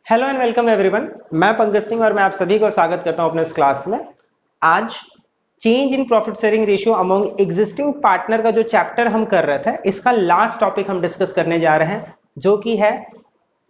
Hello and welcome everyone. मैं पंकज सिंह और मैं आप सभी को स्वागत करता हूं अपने इस क्लास में। आज change in profit sharing ratio among existing partner का जो चैप्टर हम कर रहे थे, इसका लास्ट टॉपिक हम डिस्कस करने जा रहे हैं, जो कि है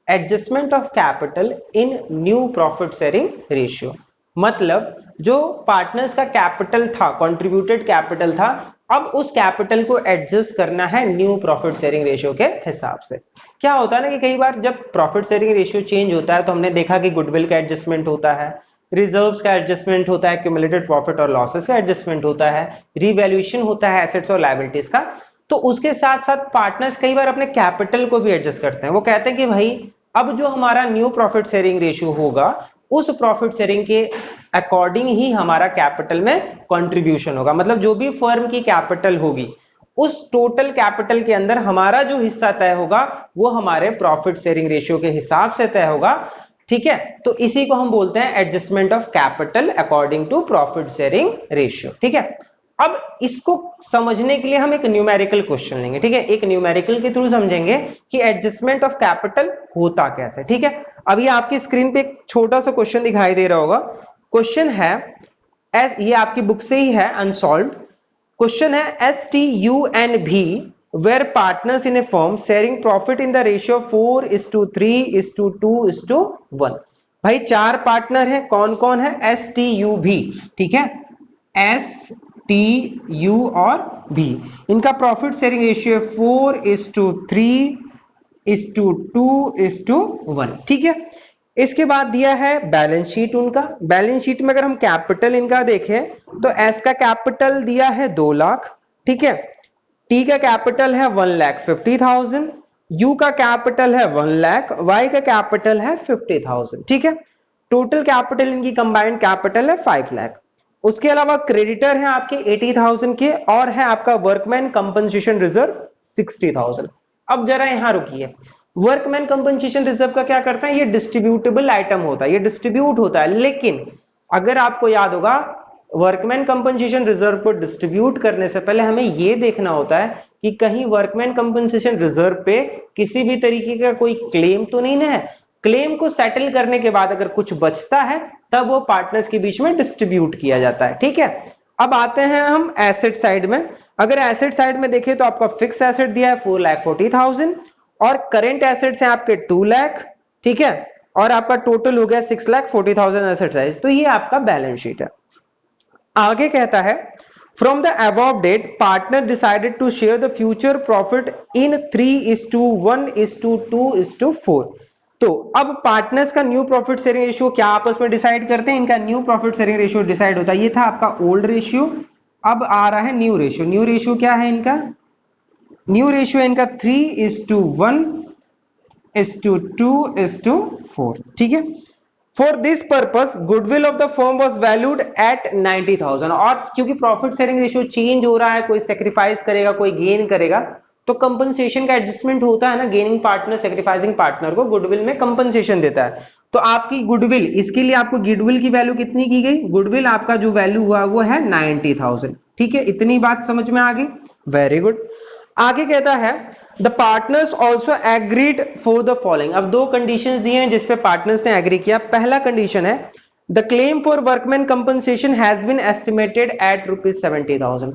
adjustment of capital in new profit sharing ratio. मतलब जो पार्टनर्स का कैपिटल था, कंट्रीब्यूटेड कैपिटल था, अब उस कैपिटल को एडजस्ट करना है न्यू प्रॉफिट शेयरिंग रेशियो के हिसाब से। क्या होता है ना कि कई बार जब प्रॉफिट शेयरिंग रेशियो चेंज होता है तो हमने देखा कि गुडविल का एडजस्टमेंट होता है, रिजर्व्स का एडजस्टमेंट होता है, क्यूमुलेटेड प्रॉफिट और लॉसेस का एडजस्टमेंट होता है, रीवैल्यूएशन होता है एसेट्स और लायबिलिटीज का। तो उसके साथ साथ पार्टनर्स कई बार अपने कैपिटल को भी एडजस्ट करते हैं। वो कहते हैं कि भाई अब जो हमारा न्यू प्रॉफिट शेयरिंग रेशियो होगा उस प्रॉफिट शेयरिंग के अकॉर्डिंग ही हमारा कैपिटल में कंट्रीब्यूशन होगा। मतलब जो भी फर्म की कैपिटल होगी उस टोटल कैपिटल के अंदर हमारा जो हिस्सा तय होगा वो हमारे प्रॉफिट शेयरिंग रेशियो के हिसाब से तय होगा। ठीक है, तो इसी को हम बोलते हैं adjustment of capital according to profit sharing ratio. ठीक है, अब इसको समझने के लिए हम एक न्यूमेरिकल क्वेश्चन लेंगे। ठीक है, एक न्यूमेरिकल के थ्रू समझेंगे कि एडजस्टमेंट ऑफ कैपिटल होता कैसे। ठीक है, अब ये आपकी स्क्रीन पे एक छोटा सा क्वेश्चन दिखाई दे रहा होगा। क्वेश्चन है, ये आपकी बुक से ही है, अनसॉल्व्ड क्वेश्चन है। S T U and V were partners in a firm sharing profit in the ratio 4:3:2:1। भाई चार पार्टनर है, कौन कौन है? एस टी यू भी। ठीक है, एस टी यू और भी, इनका प्रॉफिट शेयरिंग रेशियो 4:3:2:1। ठीक है, इसके बाद दिया है बैलेंस शीट उनका। बैलेंस शीट में अगर हम कैपिटल इनका देखें तो एस का कैपिटल दिया है 2 लाख। ठीक है, टी का कैपिटल है 1,50,000, यू का कैपिटल है 1 लाख, वाई का कैपिटल है 50,000। ठीक है, टोटल कैपिटल इनकी कंबाइंड कैपिटल है 5 लाख। उसके अलावा क्रेडिटर है आपके 80,000 के और है आपका वर्कमैन कंपनसेशन रिजर्व 60,000। अब जरा यहां रुकिए, वर्कमैन कंपनसेशन रिजर्व का क्या करता है? ये डिस्ट्रीब्यूटेबल आइटम होता है, ये डिस्ट्रीब्यूट होता है। लेकिन अगर आपको याद होगा, वर्कमैन कंपनसेशन रिजर्व को डिस्ट्रीब्यूट करने से पहले हमें यह देखना होता है कि कहीं वर्कमैन कंपनसेशन रिजर्व पे किसी भी तरीके का कोई क्लेम तो नहीं है। क्लेम को सेटल करने के बाद अगर कुछ बचता है तब वो पार्टनर्स के बीच में डिस्ट्रीब्यूट किया जाता है। ठीक है, अब आते हैं हम एसेट साइड में। अगर एसेट साइड में देखें तो आपका फिक्स एसेट दिया है 4,40,000 और करेंट एसेट्स हैं आपके 2 लाख। ठीक है, और आपका टोटल हो गया 6,40,000 एसेट साइज। तो ये आपका बैलेंस शीट है। आगे कहता है, from the above date partner decided to share the future profit in 3:1:2:4। तो अब पार्टनर्स का न्यू प्रॉफिट शेयरिंग रेशियो क्या आपस में डिसाइड करते हैं? इनका new profit sharing ratio decide होता है। ये था आपका ओल्ड रेशियो, अब आ रहा है न्यू रेशियो। न्यू रेशियो क्या है इनका? न्यू रेशियो इनका 3:1:2:4। ठीक है, for this purpose goodwill of the firm was valued at 90,000। और क्योंकि प्रॉफिट शेयरिंग रेशियो चेंज हो रहा है, कोई सेक्रीफाइस करेगा, कोई गेन करेगा, तो कंपनसेशन का एडजस्टमेंट होता है ना। गेनिंग पार्टनर सेक्रीफाइसिंग पार्टनर को गुडविल में कंपनसेशन देता है। तो आपकी गुडविल, इसके लिए आपको गुडविल की वैल्यू कितनी की गई? गुडविल आपका जो वैल्यू हुआ वो है 90,000। ठीक है, इतनी बात समझ में आ गई? Very good. आगे कहता है, the partners also agreed for the following. अब दो कंडीशंस दिए हैं जिसपे पार्टनर्स ने एग्री किया। पहला कंडीशन है, the claim for workman compensation has been estimated at ₹70,000।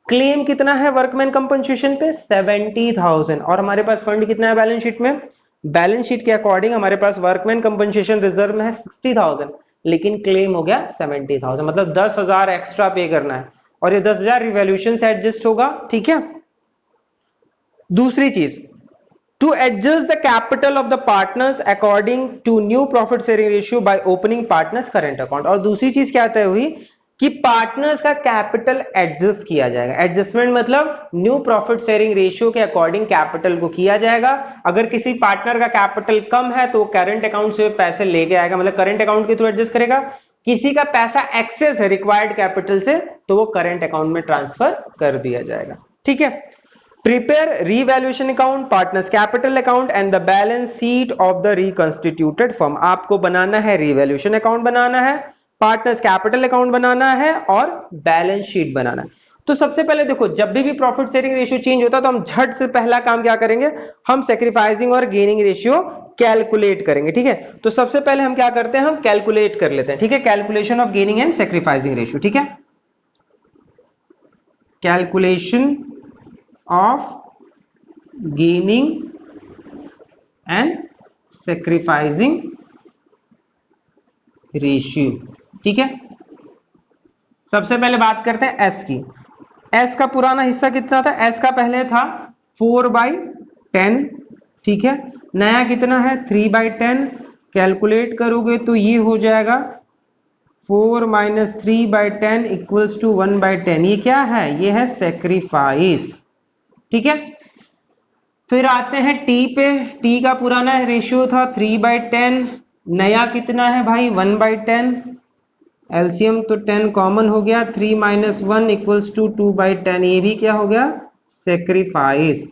Claim कितना है वर्कमैन कंपनसेशन पे? 70,000। और हमारे पास फंड कितना है बैलेंस शीट में? बैलेंस शीट के अकॉर्डिंग हमारे पास वर्कमैन कंपनसेशन रिजर्व में है 60,000, लेकिन क्लेम हो गया 70,000। मतलब 10,000 एक्स्ट्रा पे करना है और ये 10,000 रिवैल्यूएशन से एडजस्ट होगा। ठीक है, दूसरी चीज, to adjust the capital of the partners according to new profit sharing ratio by opening partners current account. और दूसरी चीज क्या तय हुई कि पार्टनर्स का कैपिटल एडजस्ट किया जाएगा। एडजस्टमेंट मतलब न्यू प्रॉफिट शेयरिंग रेशियो के अकॉर्डिंग कैपिटल को किया जाएगा। अगर किसी पार्टनर का कैपिटल कम है तो करंट अकाउंट से पैसे लेके आएगा, मतलब करंट अकाउंट के थ्रू एडजस्ट करेगा। किसी का पैसा एक्सेस है रिक्वायर्ड कैपिटल से तो वो करंट अकाउंट में ट्रांसफर कर दिया जाएगा। ठीक है, prepare revaluation account, partners capital account and the balance sheet of the reconstituted firm. आपको बनाना है रीवैल्यूएशन अकाउंट, बनाना है पार्टनर्स कैपिटल अकाउंट, बनाना है और बैलेंस शीट बनाना है। तो सबसे पहले देखो, जब भी प्रॉफिट शेयरिंग रेशियो चेंज होता है तो हम झट से पहला काम क्या करेंगे? हम सैक्रिफाइसिंग और गेनिंग रेशियो कैलकुलेट करेंगे। ठीक है, तो सबसे पहले हम क्या करते हैं, हम कैलकुलेट कर लेते हैं। ठीक है, calculation of gaining and sacrificing ratio. ठीक है, calculation of gaining and sacrificing ratio. ठीक है, सबसे पहले बात करते हैं एस की। एस का पुराना हिस्सा कितना था, एस का पहले था 4/10। ठीक है, नया कितना है 3/10। कैलकुलेट करोगे तो ये हो जाएगा 4 - 3/10 इक्वल्स टू 1/10। ये क्या है, ये है सेक्रीफाइस। ठीक है, फिर आते हैं टी पे। टी का पुराना रेशियो था 3/10, नया कितना है भाई 1/10। एलसीएम तो 10 कॉमन हो गया, 3 - 1 इक्वल्स टू 2/10। ये भी क्या हो गया, सेक्रीफाइस।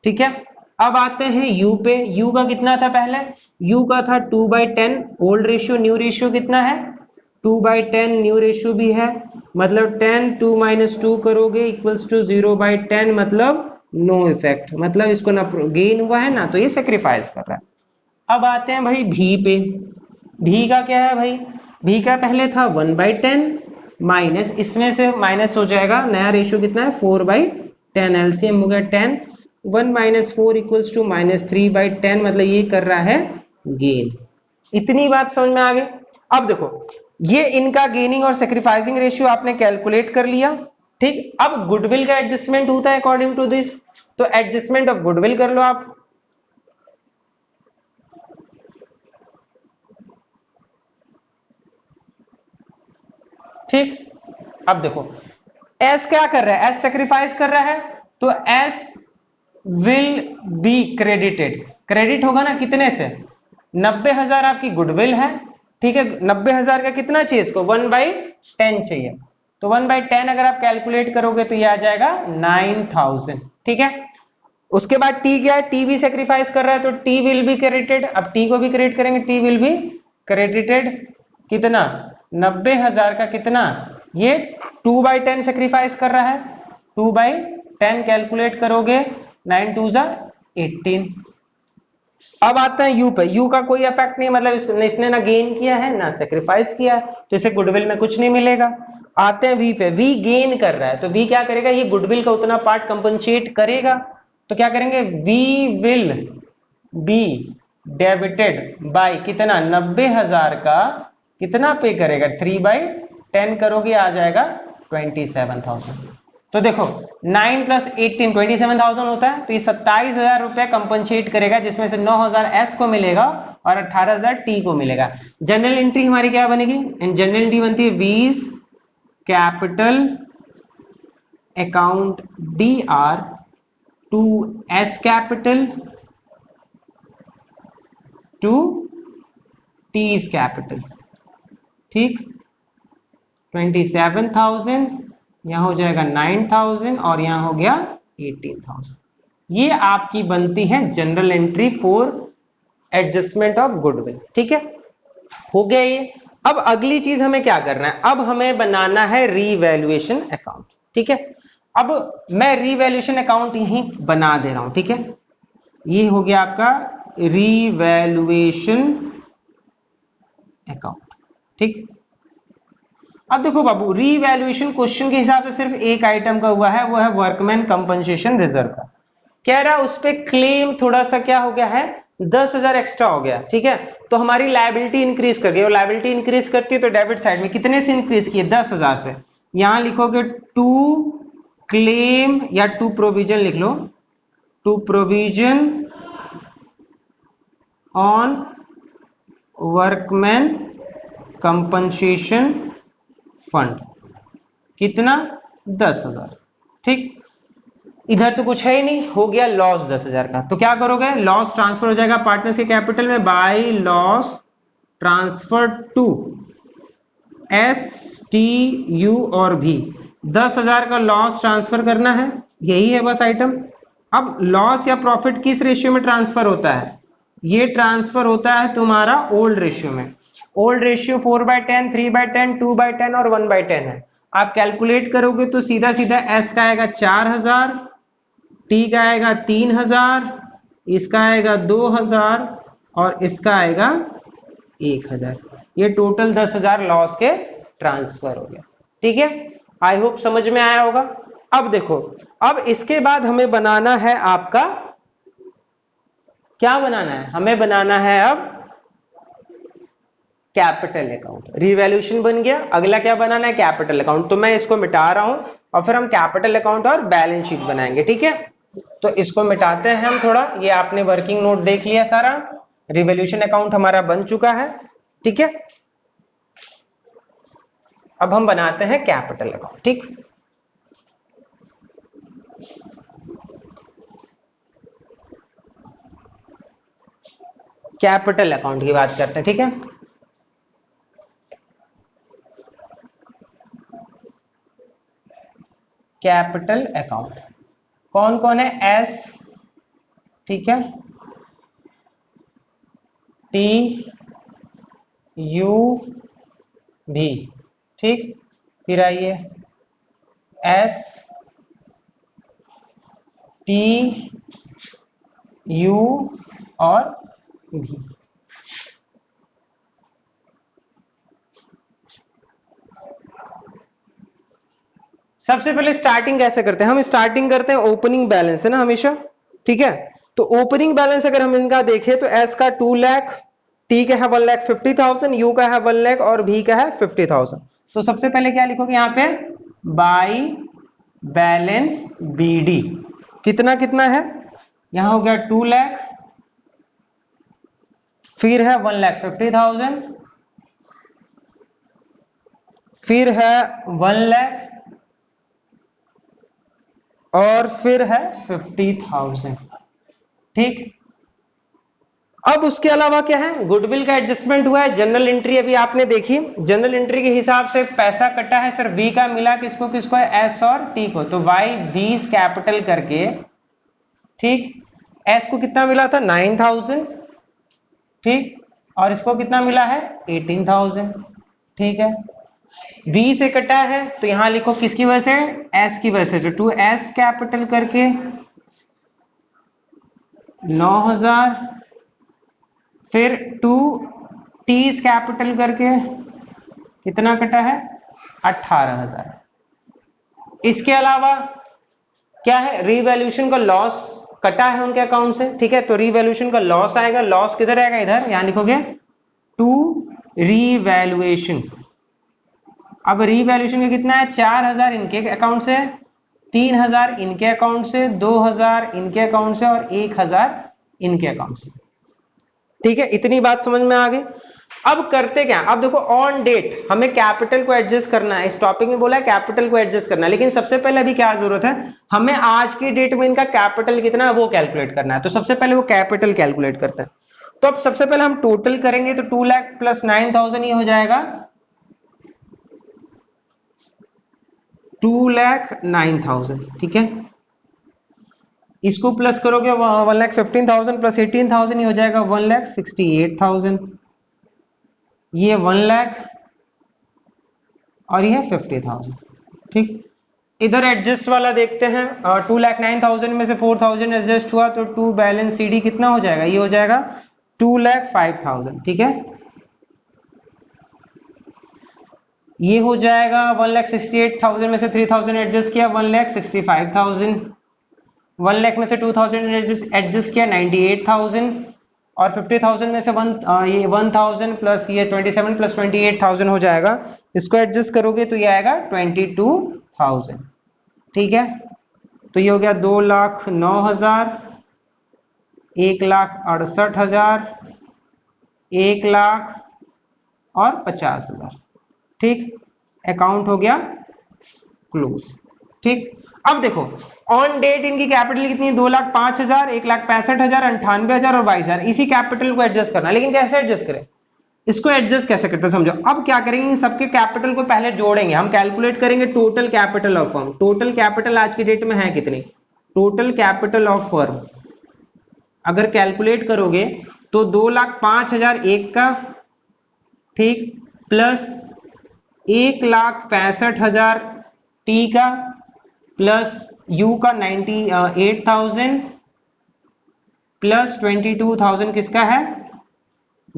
ठीक है, अब आते हैं यू पे। यू का कितना था पहले, यू का था 2/10 ओल्ड रेशियो, न्यू रेशियो कितना है 2/10, न्यू रेशियो भी है, मतलब 10 2 - 2 करोगे इक्वल्स टू 0/10, मतलब नो इफेक्ट, मतलब इसको ना गेन हुआ है ना, तो ये सेक्रीफाइस कर रहा है। अब आते हैं भाई भी पे। भी का क्या है भाई, भी का पहले था 1/10 माइनस, इसमें से माइनस हो जाएगा, नया रेशियो कितना है 4/10, एलसीएम हो गया 10, 1 - 4 इक्वल्स टू -3/10, मतलब ये कर रहा है गेन। इतनी बात समझ में आ गई। अब देखो, ये इनका गेनिंग और सेक्रीफाइसिंग रेशियो आपने कैलकुलेट कर लिया। ठीक, अब गुडविल का एडजस्टमेंट होता है अकॉर्डिंग टू दिस, तो एडजस्टमेंट ऑफ गुडविल कर लो आप। ठीक, अब देखो एस क्या कर रहा है, एस सेक्रीफाइस कर रहा है, तो S will be credited. Credit होगा ना कितने से, 90,000 आपकी गुडविल है। ठीक है, 90,000 का कितना चाहिए इसको 1/10 चाहिए, तो 1/10 अगर आप कैलकुलेट करोगे तो ये आ जाएगा 9,000। ठीक है, उसके बाद टी क्या है, टी भी सेक्रीफाइस कर रहा है, तो टी विल बी क्रेडिटेड। अब टी को भी क्रेडिट करेंगे, टी विल बी क्रेडिटेड कितना 90,000 का कितना, ये 2/10 सेक्रीफाइस कर रहा है, 2/10 कैलकुलेट करोगे 9 2 18। अब आता है यू पे। यू का कोई इफेक्ट नहीं, मतलब इसने ना गेन किया है ना सेक्रीफाइस किया है, तो इसे गुडविल में कुछ नहीं मिलेगा। आते हैं वी पे। वी गेन कर रहा है, तो वी क्या करेगा, ये गुडविल का उतना पार्ट कंपनसेट करेगा, तो क्या करेंगे, we will be debited by कितना 90,000 का कितना पे करेगा 3/10 करोगे, आ जाएगा 27,000। तो देखो 9 + 18 27,000 होता है, तो ये 27,000 रुपए कंपनसेट करेगा, जिसमें से 9,000 एस को मिलेगा और 18,000 टी को मिलेगा। जनरल एंट्री हमारी क्या बनेगी, जनरल एंट्री बनती है V's capital account DR to S capital to T's capital. ठीक, 27,000, यहां हो जाएगा 9,000 और यहां हो गया 18,000। ये आपकी बनती है general entry for adjustment of goodwill. ठीक है, हो गया ये। अब अगली चीज हमें क्या करना है, अब हमें बनाना है रीवैल्यूएशन अकाउंट। ठीक है, अब मैं रीवैल्यूएशन अकाउंट यहीं बना दे रहा हूं। ठीक है, ये हो गया आपका रीवैल्यूएशन अकाउंट। ठीक, अब देखो बाबू, रीवैल्यूएशन क्वेश्चन के हिसाब से सिर्फ एक आइटम का हुआ है, वो है वर्कमैन कंपनसेशन रिजर्व का। कह रहा है उस पे क्लेम थोड़ा सा क्या हो गया है 10,000 एक्स्ट्रा हो गया। ठीक है, तो हमारी लायबिलिटी इंक्रीज कर गई, और लायबिलिटी इंक्रीज करती है तो डेबिट साइड में कितने से इंक्रीज किए 10,000 से। यहां लिखोगे टू क्लेम या टू प्रोविजन लिख लो, to provision on workman compensation fund, कितना 10,000। ठीक, इधर तो कुछ है ही नहीं, हो गया लॉस 10,000 का, तो क्या करोगे, लॉस ट्रांसफर हो जाएगा पार्टनर्स के कैपिटल में by loss transfer to S T U और भी। 10,000 का लॉस ट्रांसफर करना है, यही है बस आइटम। अब लॉस या प्रॉफिट किस रेशियो में ट्रांसफर होता है, ये ट्रांसफर होता है तुम्हारा ओल्ड रेशियो में। ओल्ड रेशियो 4/10 3/10 2/10 और 1/10 है। आप कैलकुलेट करोगे तो सीधा सीधा एस का आएगा 4,000, टी का आएगा 3,000, इसका आएगा 2,000 और इसका आएगा 1000। ये टोटल 10,000 लॉस के ट्रांसफर हो गया। ठीक है, आई होप समझ में आया होगा। अब देखो, अब इसके बाद हमें बनाना है आपका, क्या बनाना है, हमें बनाना है अब कैपिटल अकाउंट। रिवैल्यूएशन बन गया, अगला क्या बनाना है, कैपिटल अकाउंट। तो मैं इसको मिटा रहा हूं और फिर हम कैपिटल अकाउंट और बैलेंस शीट बनाएंगे। ठीक है, तो इसको मिटाते हैं हम थोड़ा। ये आपने वर्किंग नोट देख लिया सारा, रिवैल्यूएशन अकाउंट हमारा बन चुका है। ठीक है, अब हम बनाते हैं कैपिटल अकाउंट। ठीक, कैपिटल अकाउंट की बात करते हैं। ठीक है, कैपिटल अकाउंट कौन कौन है, एस, ठीक है, टी, यू, भी। ठीक, फिर आइए एस, टी, यू और भी। सबसे पहले स्टार्टिंग कैसे करते हैं, हम स्टार्टिंग करते हैं ओपनिंग बैलेंस है ना हमेशा। ठीक है, तो ओपनिंग बैलेंस अगर हम इनका देखें तो एस का 2 लाख, टी का है 1,50,000, यू का है 1 लाख और भी का है 50,000। तो सबसे पहले क्या लिखोगे यहाँ पे, बाई बैलेंस बीडी। कितना कितना है, यहां हो गया 2 लाख, फिर है 1,50,000, फिर है 1 लाख और फिर है 50,000। ठीक, अब उसके अलावा क्या है, गुडविल का एडजस्टमेंट हुआ है। जनरल एंट्री अभी आपने देखी, जनरल एंट्री के हिसाब से पैसा कटा है सर, वी का मिला किसको किसको है, एस और टी को। तो वाई वीज कैपिटल करके, ठीक, एस को कितना मिला था 9,000, ठीक, और इसको कितना मिला है 18,000। ठीक है, वी से कटा है तो यहां लिखो किसकी वजह से, एस की वजह से। तो 2s कैपिटल करके 9,000, फिर 2t कैपिटल करके कितना कटा है 18,000। इसके अलावा क्या है, रीवैल्यूएशन का लॉस कटा है उनके अकाउंट से। ठीक है, तो रीवैल्यूएशन का लॉस आएगा, लॉस किधर आएगा, इधर, यहां लिखोगे टू रीवैल्यूएशन। अब रीवैल्यूएशन का कितना है, 4,000 इनके अकाउंट से, 3,000 इनके अकाउंट से, 2,000 इनके अकाउंट से और 1,000 इनके अकाउंट से। ठीक है, इतनी बात समझ में आ गई। अब करते क्या, अब देखो ऑन डेट हमें कैपिटल को एडजस्ट करना है। इस टॉपिक में बोला है कैपिटल को एडजस्ट करना है, लेकिन सबसे पहले अभी क्या जरूरत है, हमें आज की डेट में इनका कैपिटल कितना है वो कैलकुलेट करना है। तो सबसे पहले वो कैपिटल कैलकुलेट करते हैं। तो अब सबसे पहले हम टोटल करेंगे, तो 2 लाख प्लस 9,000 ये हो जाएगा 2,09,000। ठीक है, इसको प्लस करोगे 1,15,000 प्लस 18,000 ये हो जाएगा 1,68,000। ये 1 लाख और ये 50,000। ठीक, इधर एडजस्ट वाला देखते हैं। 2,09,000 में से 4,000 एडजस्ट हुआ तो 2 बैलेंस सीडी कितना हो जाएगा, ये हो जाएगा 2,05,000। ठीक है, ये हो जाएगा 1,68,000 में से 3,000 एडजस्ट किया 1,65,000, 1 लाख में से 2,000 एडजस्ट किया 98,000 और 50,000 में से ये 1,000 प्लस ये 27 प्लस 28,000 हो जाएगा। इसको एडजस्ट करोगे तो ये आएगा 22,000। ठीक है, तो ये हो गया 2,09,000, 1,68,000, 1,00,000 और 50,000। ठीक, अकाउंट हो गया क्लोज। ठीक, अब देखो ऑन डेट इनकी कैपिटल कितनी है, 2,05,000, 1,65,000, 98,000 और 22,000। इसी कैपिटल को एडजस्ट करना, लेकिन कैसे एडजस्ट करें, इसको एडजस्ट कैसे करते हैं समझो। अब क्या करेंगे, इन सबके कैपिटल को पहले जोड़ेंगे, हम कैलकुलेट करेंगे total capital of firm. Total capital आज की डेट में है कितनी, टोटल कैपिटल ऑफ फर्म अगर कैलकुलेट करोगे तो 2,05,000 एक का, ठीक, प्लस 1,65,000 टी का, प्लस यू का 98,000 प्लस 22,000 किसका है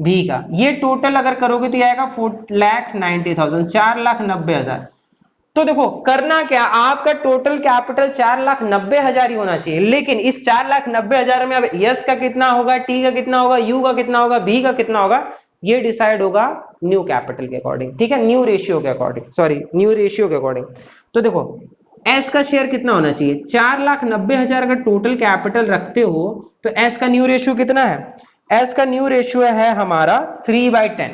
बी का, ये टोटल अगर करोगे तो ये आएगा 4,90,000, 4,90,000। तो देखो करना क्या, आपका टोटल कैपिटल 4,90,000 ही होना चाहिए, लेकिन इस 4,90,000 में अब यस का कितना होगा, टी का कितना होगा, यू का कितना होगा, बी का कितना होगा, ये डिसाइड होगा न्यू कैपिटल के अकॉर्डिंग, ठीक है, न्यू रेशियो के अकॉर्डिंग, सॉरी न्यू रेशियो के अकॉर्डिंग। तो देखो एस का शेयर कितना होना चाहिए, 4,90,000 अगर टोटल कैपिटल रखते हो तो एस का न्यू रेशियो कितना है, एस का न्यू रेशियो है हमारा 3/10,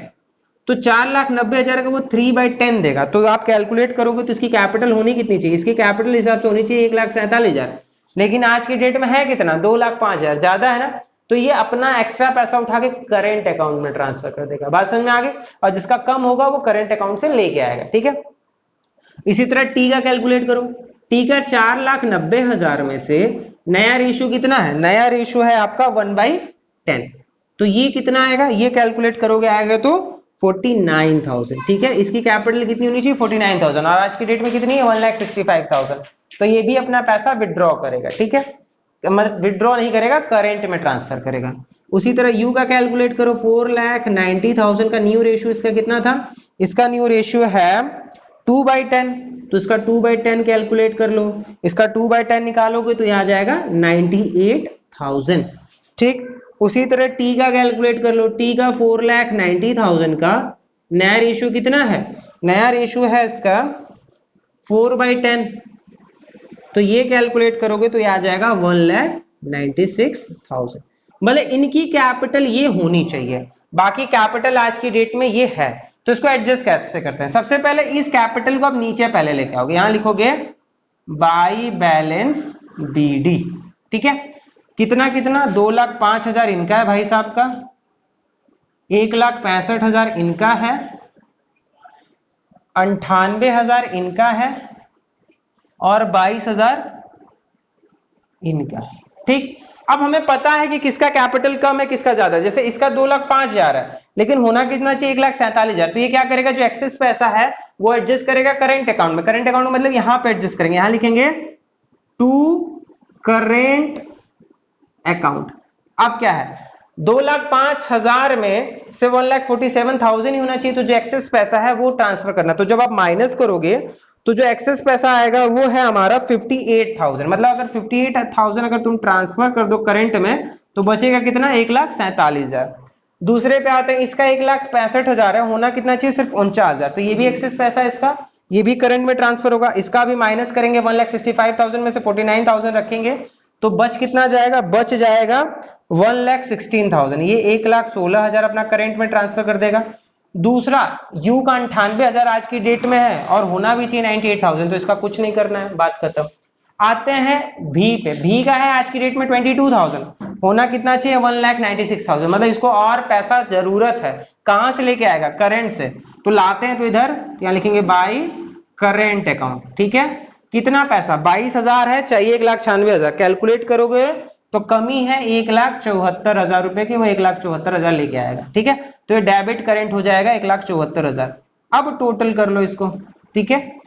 तो 4,90,000 का वो 3/10 देगा। तो आप कैलकुलेट करोगे तो इसकी कैपिटल होनी कितनी चाहिए, इसकी कैपिटल हिसाब से होनी चाहिए 1,47,000, लेकिन आज की डेट में है कितना, 2,05,000, ज्यादा है ना, तो ये अपना एक्स्ट्रा पैसा उठा के करेंट अकाउंट में ट्रांसफर कर देगा। बात समझ में आ गई, और जिसका कम होगा वो करेंट अकाउंट से लेके आएगा, ठीक है। इसी तरह टी का कैलकुलेट करो, टी का 4,90,000 में से नया रेशियो कितना है, नया रेशियो है आपका 1/10, तो ये कितना आएगा, ये कैलकुलेट करोगे आएगा तो 49,000, ठीक है। इसकी कैपिटल कितनी होनी चाहिए, 49,000, और आज की डेट में कितनी है, 1,65,000, तो ये भी अपना पैसा विड्रॉ करेगा, ठीक है, मतलब विड्रॉ नहीं करेगा, करेंट में ट्रांसफर करेगा। उसी तरह यू का कैलकुलेट करो, 4,90,000 का न्यू रेशियो इसका कितना था, इसका न्यू रेशियो है 2/10, तो इसका 2/10 कैलकुलेट कर लो, इसका 2/10 निकालोगे तो यहां जाएगा 98,000, ठीक। उसी तरह टी का कैलकुलेट कर लो, टी का 4,90,000 का नया रेशियो कितना है, नया रेशियो है इसका 4/10, तो ये कैलकुलेट करोगे तो ये आ जाएगा 1,96,000। मतलब इनकी कैपिटल ये होनी चाहिए, बाकी कैपिटल आज की डेट में ये है, तो इसको एडजस्ट कैसे करते हैं, सबसे पहले इस कैपिटल को आप नीचे पहले लेके आओगे, यहां लिखोगे बाई बैलेंस बीडी, ठीक है। कितना कितना, 2,05,000 इनका है भाई साहब का, 1,65,000 इनका है, 98,000 इनका है, और 22,000 इनका है, ठीक। अब हमें पता है कि किसका कैपिटल कम है किसका ज्यादा, जैसे इसका 2,05,000 है, लेकिन होना कितना चाहिए, 1,47,000, तो ये क्या करेगा, जो एक्सेस पैसा है वो एडजस्ट करेगा करेंट अकाउंट में, करेंट अकाउंट मतलब यहां पे एडजस्ट करेंगे, यहां लिखेंगे टू करेंट अकाउंट। अब क्या है, 2,05,000 में से 1,47,000 ही होना चाहिए, तो जो एक्सेस पैसा है वो ट्रांसफर करना, तो जब आप माइनस करोगे तो जो एक्सेस पैसा आएगा वो है हमारा 58,000, मतलब अगर 58,000 अगर तुम ट्रांसफर कर दो करंट में तो बचेगा कितना, 1,47,000। दूसरे पे आते हैं, इसका 1,65,000 है, होना कितना चाहिए, सिर्फ 49,000, तो ये भी एक्सेस पैसा है इसका, ये भी करंट में ट्रांसफर होगा, इसका भी माइनस करेंगे, 1,65,000 में से 49,000 रखेंगे तो बच कितना जाएगा, बच जाएगा 1,16,000, ये 1,16,000 अपना करंट में ट्रांसफर कर देगा। दूसरा यू का 98,000 आज की डेट में है और होना भी चाहिए 98,000, तो इसका कुछ नहीं करना है, बात खत्म। आते हैं भी पे, भी का है आज की डेट में 22,000, होना कितना चाहिए, 1,96,000, मतलब इसको और पैसा जरूरत है, कहां से लेके आएगा, करंट से, तो लाते हैं, तो इधर यहां लिखेंगे बाई करेंट अकाउंट, ठीक है। कितना पैसा, 22,000 है, चाहिए 1,96,000, कैलकुलेट करोगे तो कमी है 1,74,000 रुपए की, वो 1,74,000 लेके आएगा, ठीक है। तो ये डेबिट करंट हो जाएगा 1,74,000। अब टोटल कर लो इसको, ठीक है,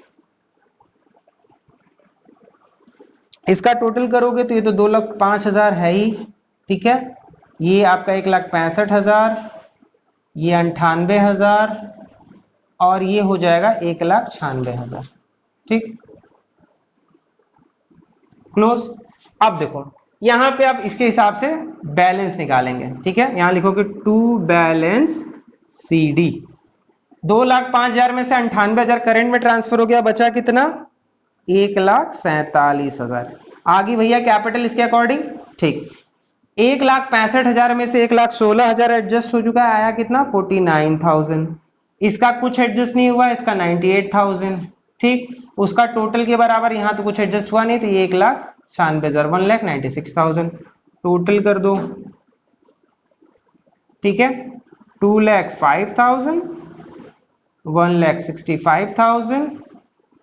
इसका टोटल करोगे तो ये तो 2,05,000 है ही, ठीक है, ये आपका 1,65,000, ये 98,000, और ये हो जाएगा 1,96,000, ठीक, क्लोज। अब देखो यहां पे आप इसके हिसाब से बैलेंस निकालेंगे, ठीक है, यहां लिखोगे टू बैलेंस सी डी, 2,05,000 में से 98,000 करंट में ट्रांसफर हो गया, बचा कितना, 1,47,000, आ गई भैया कैपिटल इसके अकॉर्डिंग, ठीक। 1,65,000 में से 1,16,000 एडजस्ट हो चुका है, आया कितना, 49,000, इसका कुछ एडजस्ट नहीं हुआ, इसका 98,000, ठीक। उसका टोटल के बराबर यहां तो कुछ एडजस्ट हुआ नहीं, तो ये 1,96,000, 1,96,000 टोटल कर दो, ठीक है, 2,05,000, 1,65,000,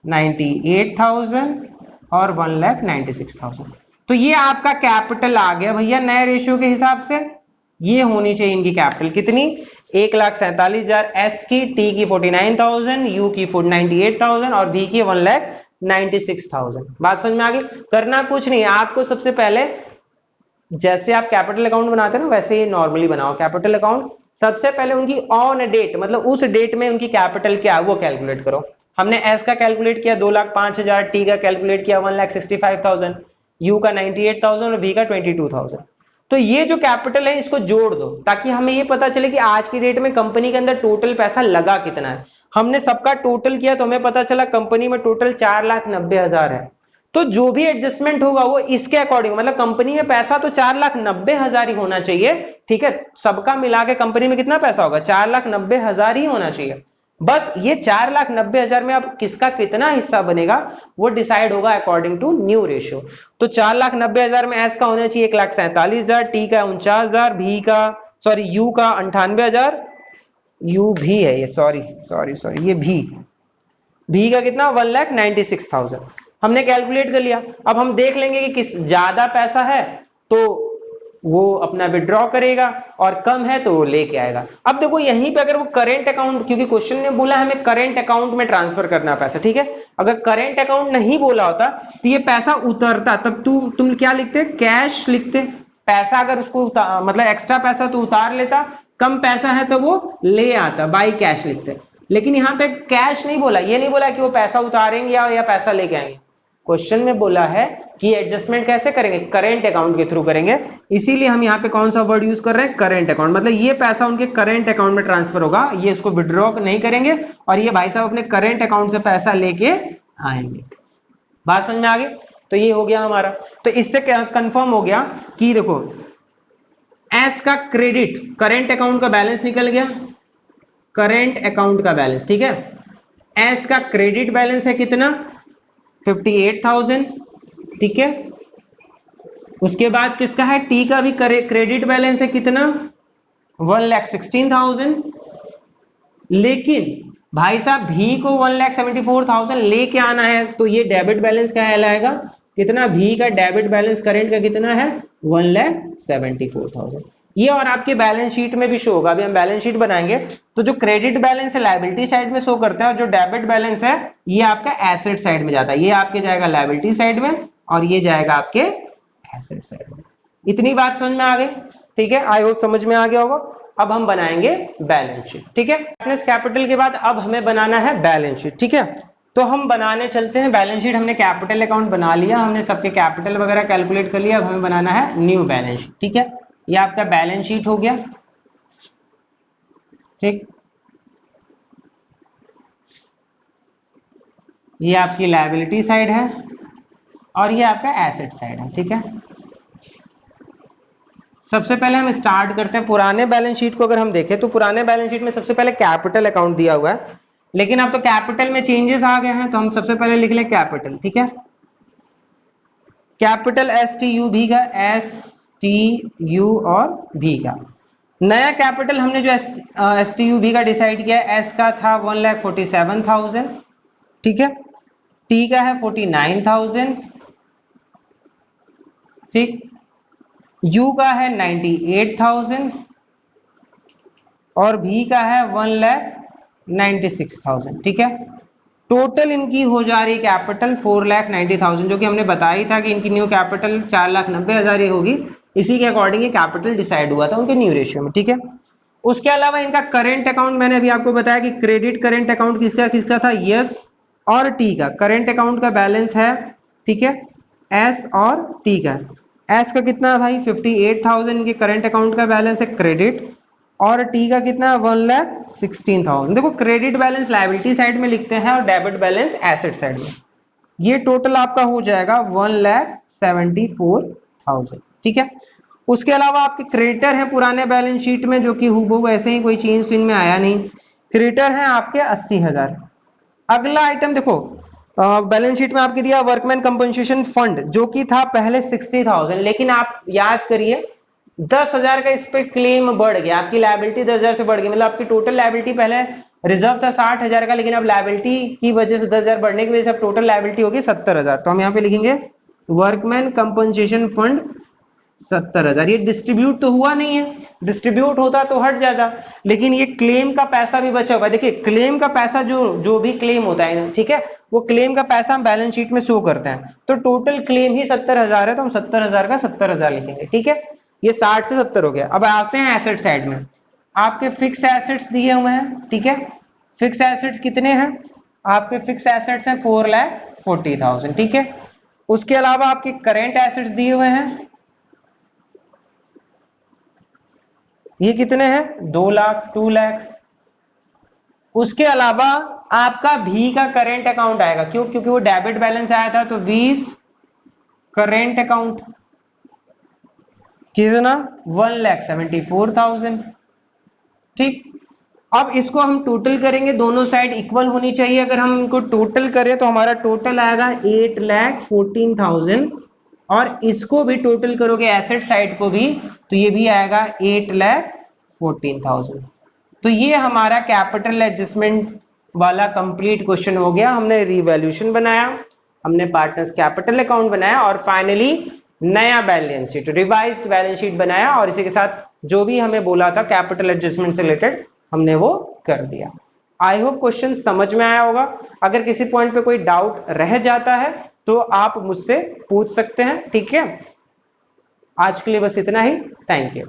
98,000 और 1,96,000, तो ये आपका कैपिटल आ गया भैया नए रेशियो के हिसाब से। ये होनी चाहिए इनकी कैपिटल कितनी, 1,47,000, एस की, टी की 49,000, यू की 98,000 और बी की 1,96,000। बात समझ में आ गई, करना कुछ नहीं, आपको सबसे पहले जैसे आप कैपिटल अकाउंट बनाते हैं ना वैसे ही नॉर्मली बनाओ कैपिटल अकाउंट, सबसे पहले उनकी ऑन डेट मतलब उस डेट में उनकी कैपिटल क्या है वो कैलकुलेट करो। हमने एस का कैलकुलेट किया 2,05,000, टी का कैलकुलेट किया 1,65,000, यू का 98,000 और वी का 22,000। तो ये जो कैपिटल है इसको जोड़ दो ताकि हमें ये पता चले कि आज की डेट में कंपनी के अंदर टोटल पैसा लगा कितना है। हमने सबका टोटल किया तो हमें पता चला कंपनी में टोटल 4,90,000 है। तो जो भी एडजस्टमेंट होगा वो इसके अकॉर्डिंग मतलब कंपनी में पैसा तो 4,90,000 ही होना चाहिए। ठीक है, सबका मिला के कंपनी में कितना पैसा होगा 4,90,000 ही होना चाहिए। बस ये 4,90,000 में अब किसका कितना हिस्सा बनेगा वो डिसाइड होगा अकॉर्डिंग टू न्यू रेशियो। तो 4,90,000 में एस का होना चाहिए 1,47,000, टी का 49,000, भी का सॉरी यू का 98,000, यू भी है ये सॉरी ये भी का कितना 1,96,000 हमने कैलकुलेट कर लिया। अब हम देख लेंगे कि किस ज्यादा पैसा है तो वो अपना विड्रॉ करेगा और कम है तो वो लेके आएगा। अब देखो यहीं पे अगर वो करेंट अकाउंट, क्योंकि क्वेश्चन ने बोला हमें करेंट अकाउंट में ट्रांसफर करना पैसा, ठीक है, अगर करेंट अकाउंट नहीं बोला होता तो ये पैसा उतरता, तब तुम क्या लिखते कैश लिखते। पैसा अगर उसको मतलब एक्स्ट्रा पैसा तो उतार लेता, कम पैसा है तो वो ले आता, बाई कैश लिखते। लेकिन यहाँ पे कैश नहीं बोला, ये नहीं बोला कि वो पैसा उतारेंगे या पैसा लेके आएंगे। क्वेश्चन में बोला है कि एडजस्टमेंट कैसे करेंगे, करेंट अकाउंट के थ्रू करेंगे। इसीलिए हम यहाँ पे कौन सा वर्ड यूज कर रहे हैं, करेंट अकाउंट। मतलब ये पैसा उनके करेंट अकाउंट में ट्रांसफर होगा, ये इसको विड्रॉ नहीं करेंगे और ये भाई साहब अपने करेंट अकाउंट से पैसा लेके आएंगे। बात समझ में आ गई? तो ये हो गया हमारा। तो इससे कंफर्म हो गया कि देखो एस का क्रेडिट करेंट अकाउंट का बैलेंस निकल गया, करेंट अकाउंट का बैलेंस, ठीक है। एस का क्रेडिट बैलेंस है कितना 58,000, ठीक है। उसके बाद किसका है, टी का भी क्रेडिट बैलेंस है कितना 1,16,000। लेकिन भाई साहब भी को 1,74,000 लेके आना है तो ये डेबिट बैलेंस क्या कहलाएगा, कितना भी का डेबिट बैलेंस करेंट का कितना है 1,74,000। ये और आपके बैलेंस शीट में भी शो होगा। अभी हम बैलेंस शीट बनाएंगे तो जो क्रेडिट बैलेंस है लायबिलिटी साइड में शो करता है और जो डेबिट बैलेंस है ये आपका एसेट साइड में जाता है। ये आपके जाएगा लायबिलिटी साइड में और ये जाएगा आपके एसेट साइड में। इतनी बात समझ में आ गई? ठीक है, आई होप समझ में आ गया होगा। अब हम बनाएंगे बैलेंस शीट, ठीक है। कैपिटल के बाद अब हमें बनाना है बैलेंस शीट, ठीक है। तो हम बनाने चलते हैं बैलेंस शीट। हमने कैपिटल अकाउंट बना लिया, हमने सबके कैपिटल वगैरह कैलकुलेट कर लिया। अब हमें बनाना है न्यू बैलेंस शीट, ठीक है। ये आपका बैलेंस शीट हो गया, ठीक। ये आपकी लायबिलिटी साइड है और ये आपका एसेट साइड है, ठीक है। सबसे पहले हम स्टार्ट करते हैं पुराने बैलेंस शीट को। अगर हम देखें तो पुराने बैलेंस शीट में सबसे पहले कैपिटल अकाउंट दिया हुआ है, लेकिन अब तो कैपिटल में चेंजेस आ गए हैं तो हम सबसे पहले लिख लें कैपिटल, ठीक है। कैपिटल STU भी का STU और भी का नया कैपिटल हमने जो STU भी का डिसाइड किया, एस का था 1,47,000, ठीक है। टी का है 49,000, ठीक। यू का है 98,000 और भी का है 1,96,000, ठीक है। टोटल इनकी हो जा रही कैपिटल 4,90,000, जो कि हमने बताया था कि इनकी न्यू कैपिटल 4,90,000 ही होगी। इसी के अकॉर्डिंग ये कैपिटल डिसाइड हुआ था उनके न्यू रेशियो में, ठीक है। उसके अलावा इनका करंट अकाउंट मैंने अभी आपको बताया कि क्रेडिट करंट अकाउंट किसका किसका था, यस और टी का। करंट अकाउंट का बैलेंस है, ठीक है, एस और टी का। एस का कितना है भाई 58,000 इनके करंट अकाउंट का बैलेंस है क्रेडिट, और टी का कितना 1,16,000। देखो क्रेडिट बैलेंस लायबिलिटी साइड में लिखते हैं और डेबिट बैलेंस एसेट साइड में। ये टोटल आपका हो जाएगा 1,74,000, ठीक है। उसके अलावा आपके क्रेडिटर है पुराने बैलेंस शीट में, जो कि हूबहू ऐसे ही, कोई चेंज इनमें आया नहीं। क्रेडिटर है आपके 80,000। अगला आइटम देखो बैलेंस शीट में आपके दिया वर्कमैन कंपनसेशन फंड, जो कि था पहले 60,000, लेकिन आप याद करिए 10,000 का इस पे क्लेम बढ़ गया, आपकी लायबिलिटी 10,000 से बढ़ गई। मतलब आपकी टोटल लायबिलिटी पहले रिजर्व था 60,000 का, लेकिन अब लायबिलिटी की वजह से 10,000 बढ़ने की वजह से अब टोटल लायबिलिटी होगी 70,000। तो हम यहाँ पे लिखेंगे वर्कमैन कंपनसेशन फंड 70,000। ये डिस्ट्रीब्यूट तो हुआ नहीं है, डिस्ट्रीब्यूट होता तो हट जाता, लेकिन ये क्लेम का पैसा भी बचा हुआ है। देखिए क्लेम का पैसा जो भी क्लेम होता है, ठीक है, वो क्लेम का पैसा हम बैलेंस शीट में शो करते हैं। तो टोटल क्लेम ही 70,000 है, तो हम 70,000 का 70,000 लिखेंगे, ठीक है। ये 60 से 70 हो गया। अब आते हैं एसेट साइड में। आपके फिक्स एसेट्स दिए हुए हैं, ठीक है। फिक्स एसेट्स कितने हैं? आपके फिक्स एसेट्स हैं 4,40,000, ठीक है। उसके अलावा आपके करेंट एसेट्स दिए हुए हैं, ये कितने हैं? 2 लाख, 2 लाख। उसके अलावा आपका भी का करेंट अकाउंट आएगा, क्यों? क्योंकि वो डेबिट बैलेंस आया था, तो 20 करेंट अकाउंट कितना? 1,74,000, ठीक। अब इसको हम टोटल करेंगे, दोनों साइड इक्वल होनी चाहिए। अगर हम इनको टोटल करें तो हमारा टोटल आएगा 8,14,000, और इसको भी टोटल करोगे एसेट साइड को भी, तो ये भी आएगा 8,14,000। तो ये हमारा कैपिटल एडजस्टमेंट वाला कंप्लीट क्वेश्चन हो गया। हमने रिवैल्यूएशन बनाया, हमने पार्टनर्स कैपिटल अकाउंट बनाया, और फाइनली नया balance sheet, revised balance sheet बनाया, और इसी के साथ जो भी हमें बोला था कैपिटल एडजस्टमेंट से रिलेटेड हमने वो कर दिया। आई होप क्वेश्चन समझ में आया होगा। अगर किसी पॉइंट पे कोई डाउट रह जाता है तो आप मुझसे पूछ सकते हैं, ठीक है। आज के लिए बस इतना ही। Thank you.